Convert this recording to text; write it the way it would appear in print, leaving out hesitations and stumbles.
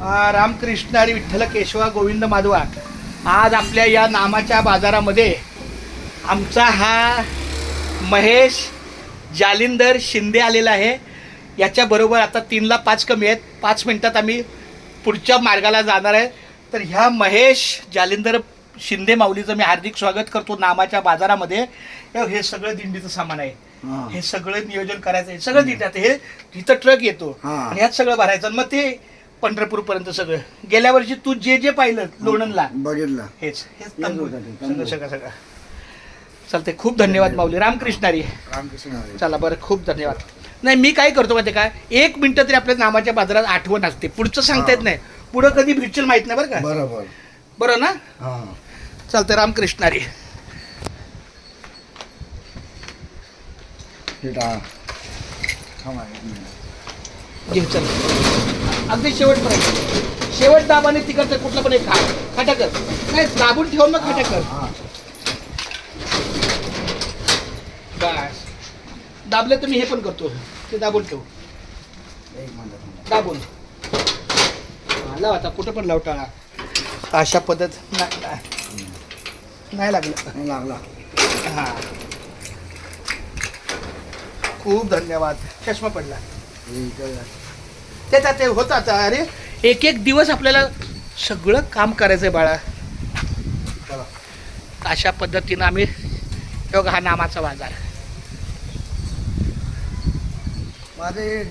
रामकृष्ण हरी विठ्ठल केशवा गोविंद माधवा. आज आपल्या या नामाच्या बाजारामध्ये आमचा हा महेश जालिंदर शिंदे आलेला आहे. याच्याबरोबर आता 3ला 5 कमी आहेत. 5 मिनिटात आम्ही पुढच्या मार्गाला जाणार आहे. तर ह्या महेश जालिंदर शिंदे माऊलीचं मी हार्दिक स्वागत करतो नामाच्या बाजारामध्ये. हे सगळं दिंडीचं सामान आहे. हे सगळं नियोजन करायचं आहे. सगळं दिंड्यात हे इथं ट्रक येतो आणि ह्यात सगळं भरायचं. मग ते पंढरपूर पर्यंत सगळं. गेल्या वर्षी तू जे जे पाहिलं लोणंदला बघितलं हेच सगळं सगळं चालतंय. खूप धन्यवाद माऊली. रामकृष्ण हरी. रामकृष्ण. चला बरं, खूप धन्यवाद. नाही मी काय करतो माहिती काय, 1 मिनिटं तरी आपल्या नामाच्या बाजारात आठवण असते. पुढचं सांगता येत नाही, पुढं कधी भेटशील माहित नाही. बरं का? बरोबर. बरं ना? चालतंय. रामकृष्ण हरी. घे चल. अगदी शेवटपर्यंत शेवट दाबाने तिकडचं कुठलं पण एक खाटा कर. नाही दाबून ठेव मग खाटा कर. बस दाबले तर मी हे पण करतो. ते दाबून ठेव. दाबून लाव. आता कुठं पण लाव टाळा. अशा पद्धत नाही लागलं. लागला. हा खूप धन्यवाद. चष्मा पडला त्याचा ते होता. अरे एक एक दिवस आपल्याला सगळं काम करायचंय बाळा. अशा पद्धतीनं आम्ही हा नामाचा बाजार. माझे